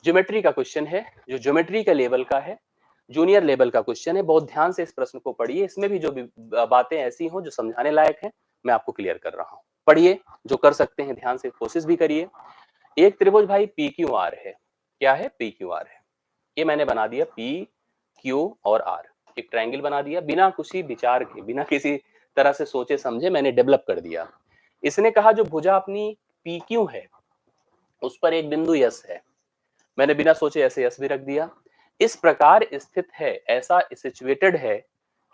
Geometry का question है, जो ज्योमेट्री के लेवल का है, जूनियर लेवल का क्वेश्चन है। बहुत ध्यान से इस प्रश्न को पढ़िए, इसमें भी जो बातें ऐसी हो जो समझाने लायक है मैं आपको क्लियर कर रहा हूँ। पढ़िए, जो कर सकते हैं ध्यान से कोशिश भी करिए। एक त्रिभुज भाई पी क्यू आर है। क्या है? पी क्यू आर है। ये मैंने बना दिया पी क्यू और आर, एक ट्रायंगल बना दिया बिना किसी विचार के, बिना किसी तरह से सोचे समझे मैंने डेवलप कर दिया। इसने कहा जो भुजा अपनी पी क्यू है उस पर एक बिंदु यस है, मैंने बिना सोचे ऐसे यस भी रख दिया। इस प्रकार स्थित है, ऐसा सिचुएटेड है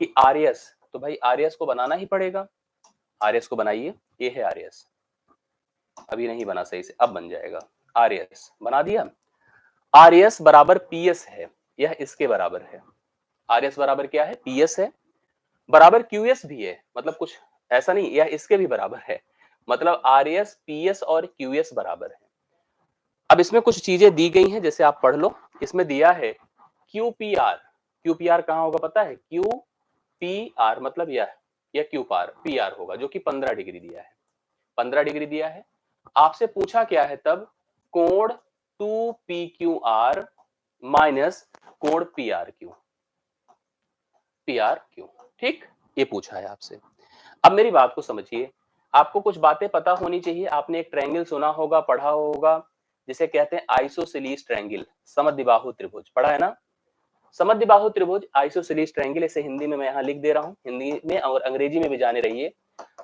कि आर एस, तो भाई आर एस को बनाना ही पड़ेगा। आर एस को बनाइए, ये है आर एस। अभी नहीं बना सही से, अब बन जाएगा। आर एस बना दिया। आर एस बराबर पी एस है, यह इसके बराबर है। आर एस बराबर क्या है? पी एस है, बराबर क्यू एस भी है, मतलब कुछ ऐसा नहीं, यह इसके भी बराबर है, मतलब आर एस पी एस और क्यू एस बराबर है। अब इसमें कुछ चीजें दी गई हैं, जैसे आप पढ़ लो। इसमें दिया है Q P R. Q P R कहां होगा पता है? क्यू पी आर मतलब यह क्यू पार पी आर होगा, जो कि 15 डिग्री दिया है। 15 डिग्री दिया है। आपसे पूछा क्या है तब? कोण 2 पी क्यू आर माइनस कोण P R Q, P R Q. ठीक, ये पूछा है आपसे। अब मेरी बात को समझिए, आपको कुछ बातें पता होनी चाहिए। आपने एक ट्रायंगल सुना होगा, पढ़ा होगा, जिसे कहते हैं आइसोसेलेस ट्रायंगल, समद्विबाहु त्रिभुज, पढ़ा है ना? समद्विबाहु त्रिभुज, आइसोसेलेस ट्रायंगल, इसे हिंदी में मैं यहाँ लिख दे रहा हूँ, हिंदी में और अंग्रेजी में भी जाने रहिए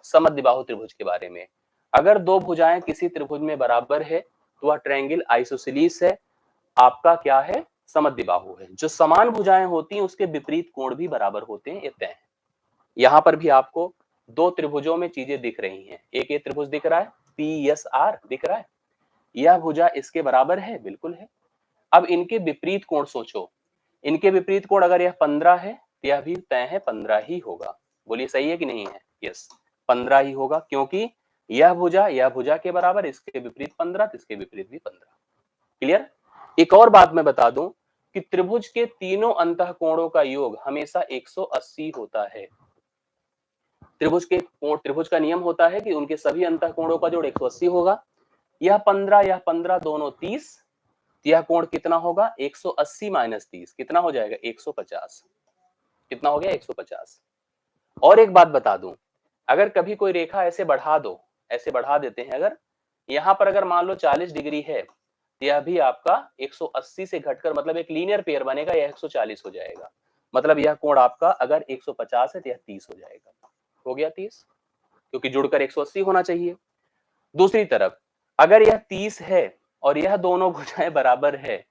समद्विबाहु त्रिभुज के बारे में। अगर दो भुजाएं किसी त्रिभुज में बराबर है तो वह ट्रायंगल आइसोसेलेस है, आपका क्या है? समद्विबाहु है। जो समान भुजाएं होती हैं उसके विपरीत कोण भी बराबर होते हैं, ये तय है। यहाँ पर भी आपको दो त्रिभुजों में चीजें दिख रही हैं। एक ये त्रिभुज दिख रहा है, पी एस आर दिख रहा है, यह भुजा इसके बराबर है, बिल्कुल है। अब इनके विपरीत कोण सोचो, इनके विपरीत कोण अगर यह 15 है तो यह भी तय है 15 ही होगा। बोलिए सही है कि नहीं है? यस, 15 ही होगा, क्योंकि यह भुजा के बराबर, इसके विपरीत 15, तो इसके विपरीत भी 15। क्लियर? एक और बात मैं बता दूं कि त्रिभुज के तीनों अंतःकोणों का योग हमेशा 180 होता है। त्रिभुज का नियम होता है कि उनके सभी अंतःकोणों का जोड़ 180 होगा। यह 15 दोनों 30, यह कोण कितना होगा? 180 माइनस 30 कितना हो जाएगा? 150। कितना हो गया? 150। और एक बात बता दूं, अगर कभी कोई रेखा ऐसे बढ़ा दो, ऐसे बढ़ा देते हैं, अगर यहां पर अगर मान लो 40 डिग्री है, यह भी आपका 180 से घटकर मतलब एक लीनियर पेयर बनेगा, यह 140 हो जाएगा। मतलब यह कोण आपका अगर 150 है तो यह 30 हो जाएगा। हो गया 30, क्योंकि जुड़कर 180 होना चाहिए। दूसरी तरफ अगर यह 30 है और यह दोनों भुजाएं बराबर है,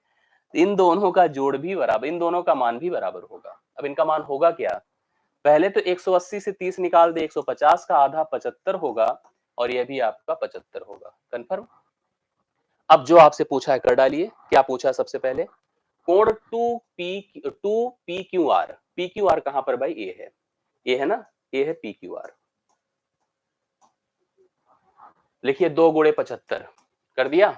इन दोनों का जोड़ भी बराबर, इन दोनों का मान भी बराबर होगा। अब इनका मान होगा क्या? पहले तो 180 से 30 निकाल दे, 150 का आधा 75 होगा, और यह भी आपका 75 होगा। कंफर्म? अब जो आपसे पूछा है कर डालिए। क्या पूछा? सबसे पहले कोण 2 P Q R. P Q R कहां पर भाई? ये है, ये है ना, ये है पी क्यू आर। लिखिए 2 गुणे 75 कर दिया,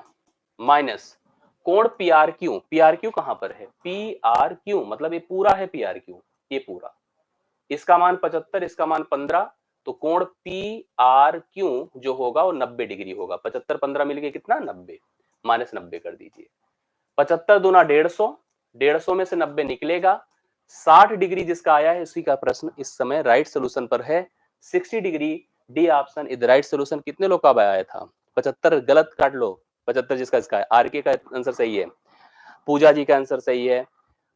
माइनस कोण P R Q. P R Q कहां पर है? पी आर क्यू मतलब ये पूरा है पी आर क्यू, ये पूरा, इसका मान 75, इसका मान 15, तो कोण पी आर क्यू जो होगा वो 90 डिग्री होगा। 75 15 मिलके कितना? 90, माइनस 90 कर दीजिए। 75 दूना 150, 150 में से 90 निकलेगा, 60 डिग्री जिसका आया है उसी का प्रश्न इस समय राइट सोल्यूशन पर है, 60 degree. D option is right solution. कितने लोग का आया था? 75 गलत काट लो, 75 जिसका इसका है। आर के का आंसर सही है, पूजा जी का आंसर सही है,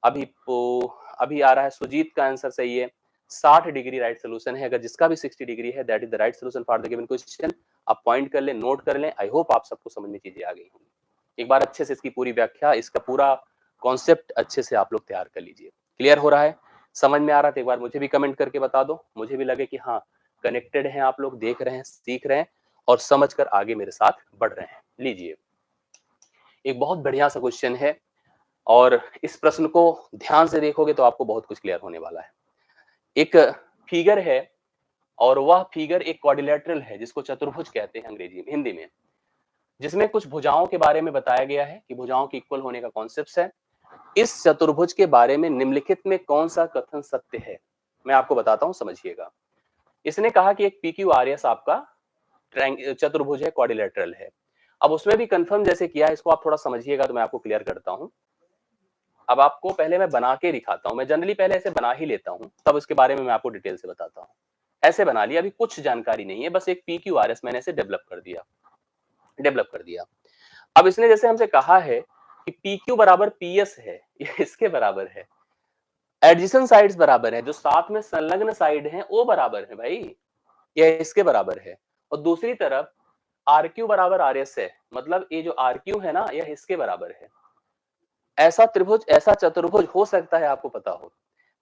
अभी आ रहा है सुजीत का आंसर सही है। 60 डिग्री राइट सोल्यूशन है। अगर जिसका भी 60 डिग्री है that is the right solution for the given question. आप पॉइंट कर लें, नोट कर लें। आई होप आप सबको समझ में चीजें आ गई होंगी। एक बार अच्छे से इसकी पूरी व्याख्या, इसका पूरा कॉन्सेप्ट अच्छे से आप लोग तैयार कर लीजिए। क्लियर हो रहा है? समझ में आ रहा है तो एक बार मुझे भी कमेंट करके बता दो, मुझे भी लगे कि हाँ कनेक्टेड हैं आप लोग, देख रहे हैं, सीख रहे हैं और समझकर आगे मेरे साथ बढ़ रहे हैं। लीजिए, एक बहुत बढ़िया सा क्वेश्चन है और इस प्रश्न को ध्यान से देखोगे तो आपको बहुत कुछ क्लियर होने वाला है। एक फिगर है और वह फिगर एक क्वाड्रिलेटरल है, जिसको चतुर्भुज कहते हैं अंग्रेजी में, हिंदी में, जिसमें कुछ भुजाओं के बारे में बताया गया है कि भुजाओं के इक्वल होने का कॉन्सेप्ट है। इस चतुर्भुज के बारे में निम्नलिखित में कौन सा कथन सत्य है? मैं आपको बताता हूं, समझिएगा। इसने कहा कि एक पी क्यू आर एस आपका चतुर्भुज है, क्वाड्रिलेटरल है, अब उसमें भी कंफर्म जैसे किया है, इसको आप थोड़ा समझिएगा तो मैं आपको क्लियर करता हूं। अब आपको पहले मैं बना के दिखाता हूं, मैं जनरली पहले ऐसे बना ही लेता हूं, तब उसके बारे में मैं आपको डिटेल से बताता हूं। ऐसे बना लिया, अभी कुछ जानकारी नहीं है, बस एक PQRS मैंने इसे डेवलप कर दिया। अब इसने जैसे हमसे कहा है कि PQ बराबर PS है, ये इसके बराबर है। एडजेसेंट साइड्स बराबर है, जो साथ में संलग्न साइड हैं वो बराबर है भाई, ये इसके बराबर है। और दूसरी तरफ RQ बराबर RS है, मतलब ये जो RQ है ना, यह इसके बराबर है। ऐसा त्रिभुज, ऐसा चतुर्भुज हो सकता है आपको पता हो,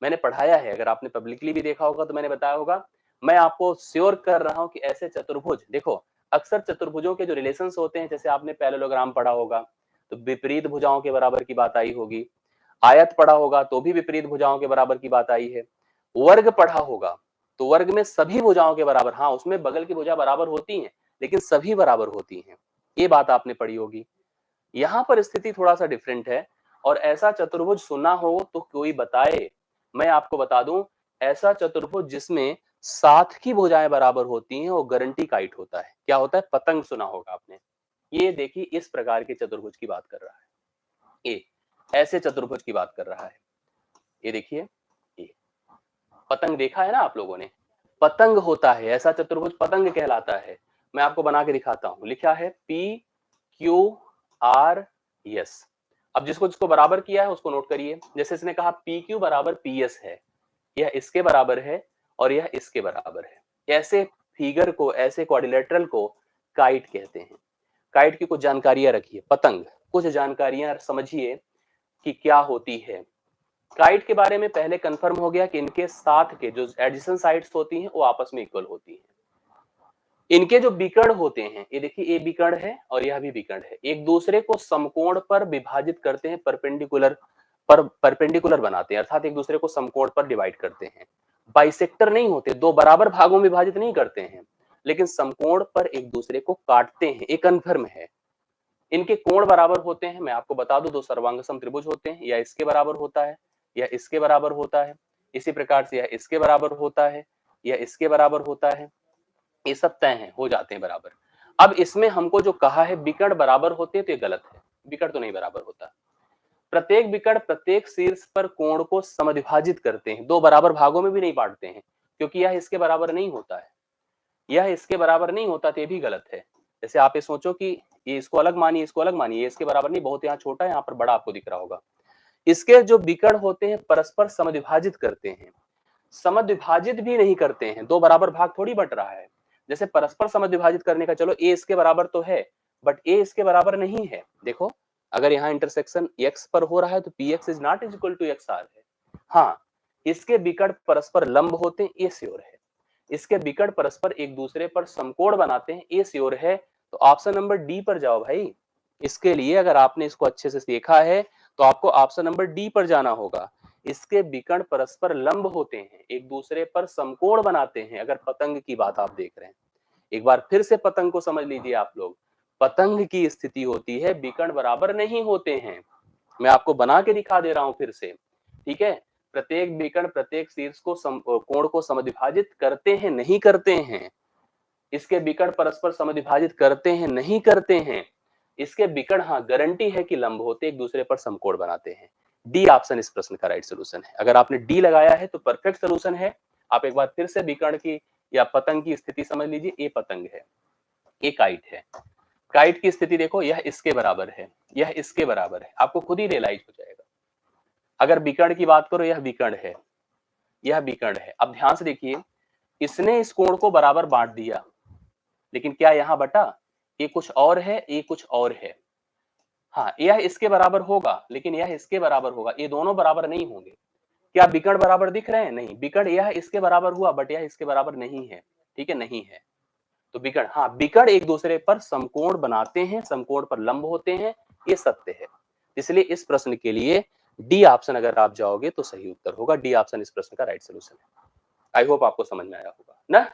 मैंने पढ़ाया है, अगर आपने पब्लिकली भी देखा होगा तो मैंने बताया होगा। मैं आपको श्योर कर रहा हूं कि ऐसे चतुर्भुज, देखो अक्सर चतुर्भुजों के जो रिलेशंस होते हैं, जैसे आपने पैरेललोग्राम पढ़ा होगा तो विपरीत भुजाओं के बराबर की बात आई होगी, आयत पढ़ा होगा तो भी विपरीत भुजाओं के बराबर की बात आई है, वर्ग पढ़ा होगा तो वर्ग में सभी भुजाओं के बराबर, हाँ उसमें बगल की भुजा बराबर होती हैं लेकिन सभी बराबर होती हैं, ये बात आपने पढ़ी होगी। यहाँ पर स्थिति थोड़ा सा डिफरेंट है, और ऐसा चतुर्भुज सुना हो तो कोई बताए, मैं आपको बता दूं, ऐसा चतुर्भुज जिसमें सात की भुजाएं बराबर होती हैं वो गारंटी काइट होता है। क्या होता है? पतंग सुना होगा आपने। ये देखिए इस प्रकार के चतुर्भुज की बात कर रहा है, ये ऐसे चतुर्भुज की बात कर रहा है। ये देखिए, ये पतंग देखा है ना आप लोगों ने, पतंग होता है ऐसा चतुर्भुज, पतंग कहलाता है। मैं आपको बना के दिखाता हूं, लिखा है PQRS। अब जिसको जिसको बराबर किया है उसको नोट करिए। जैसे इसने कहा PQ बराबर PS है, यह इसके बराबर है और यह इसके बराबर है। ऐसे फिगर को, ऐसे क्वाड्रिलेटरल को काइट कहते हैं। काइट की कुछ जानकारियां रखिए, पतंग कुछ जानकारियां समझिए कि क्या होती है। काइट के बारे में पहले कंफर्म हो गया कि इनके साथ के जो एडजेसेंट साइड्स होती हैं वो आपस में इक्वल होती हैं। इनके जो विकर्ण होते हैं, ये देखिए ये विकर्ण है और यह भी विकर्ण है, एक दूसरे को समकोण पर विभाजित करते हैं, परपेंडिकुलर बनाते हैं, अर्थात एक दूसरे को समकोण पर डिवाइड करते हैं। बाइसेक्टर नहीं होते, दो बराबर भागों में विभाजित नहीं करते हैं, लेकिन समकोण पर एक दूसरे को काटते हैं, एक कन्फर्म है। इनके कोण बराबर होते हैं, मैं आपको बता दूं, दो सर्वांग त्रिभुज होते हैं, या इसके बराबर होता है या इसके बराबर होता है, इसी प्रकार से यह इसके बराबर होता है या इसके बराबर होता है, ये सब तय हैं, हो जाते हैं बराबर। अब इसमें हमको जो कहा है विकर्ण बराबर होते हैं तो ये गलत है, विकर्ण तो नहीं बराबर होता। प्रत्येक विकर्ण प्रत्येक शीर्ष पर कोण को समद्विभाजित करते हैं, दो बराबर भागों में भी नहीं बांटते हैं, क्योंकि यह इसके बराबर नहीं होता है, यह इसके बराबर नहीं होता तो ये भी गलत है। जैसे आप ये सोचो कि ये इसको अलग मानिए, इसको अलग मानिए, ये इसके बराबर नहीं, बहुत यहाँ छोटा है, यहाँ पर बड़ा आपको दिख रहा होगा। इसके जो विकर्ण होते हैं परस्पर समद्विभाजित करते हैं, समद्विभाजित भी नहीं करते हैं, दो बराबर भाग थोड़ी बट रहा है। जैसे परस्पर समद्विभाजित करने का, चलो ए इसके बराबर तो है बट ए इसके बराबर नहीं है। देखो अगर यहाँ इंटरसेक्शन x पर हो रहा है तो px is not is equal to xr है। हाँ, इसके विकर्ण परस्पर लंब होते हैं, ये श्योर है। इसके विकर्ण परस्पर एक दूसरे पर समकोण बनाते हैं, ये श्योर है। तो ऑप्शन नंबर डी पर जाओ भाई। इसके लिए अगर आपने इसको अच्छे से देखा है तो आपको ऑप्शन नंबर डी पर जाना होगा। इसके विकर्ण परस्पर लंब होते हैं, एक दूसरे पर समकोण बनाते हैं, अगर पतंग की बात आप देख रहे हैं। एक बार फिर से पतंग को समझ लीजिए आप लोग, पतंग की स्थिति होती है विकर्ण बराबर नहीं होते हैं। मैं आपको बना के दिखा दे रहा हूं फिर से, ठीक है। प्रत्येक विकर्ण प्रत्येक शीर्ष को कोण को समद्विभाजित करते हैं, नहीं करते हैं। इसके विकर्ण परस्पर समद्विभाजित करते हैं, नहीं करते हैं। इसके विकर्ण हाँ गारंटी है कि लंब होते, एक दूसरे पर समकोण बनाते हैं। डी ऑप्शन इस प्रश्न का राइट सोल्यूशन है। अगर आपने डी लगाया है तो परफेक्ट सोल्यूशन है। आप एक बार फिर से विकर्ण की या पतंग की स्थिति समझ लीजिए, ये पतंग है, ये काइट है। काइट की स्थिति देखो, यह इसके बराबर है, यह इसके बराबर है, आपको खुद ही रियलाइज हो जाएगा। अगर विकर्ण की बात करो, यह विकर्ण है, यह विकर्ण है। अब ध्यान से देखिए, इसने इस कोण को बराबर बांट दिया, लेकिन क्या यहां बटा? ये कुछ और है, ये कुछ और है। हाँ, यह इसके बराबर होगा लेकिन यह इसके बराबर होगा, ये दोनों बराबर नहीं होंगे। क्या विकर्ण बराबर दिख रहे हैं? नहीं, विकर्ण यह इसके बराबर हुआ बट यह इसके बराबर नहीं है, ठीक है, नहीं है। तो विकर्ण, हाँ विकर्ण एक दूसरे पर समकोण बनाते हैं, समकोण पर लंब होते हैं, ये सत्य है। इसलिए इस प्रश्न के लिए डी ऑप्शन अगर आप जाओगे तो सही उत्तर होगा। डी ऑप्शन इस प्रश्न का राइट सोल्यूशन है। आई होप आपको समझ में आया होगा ना।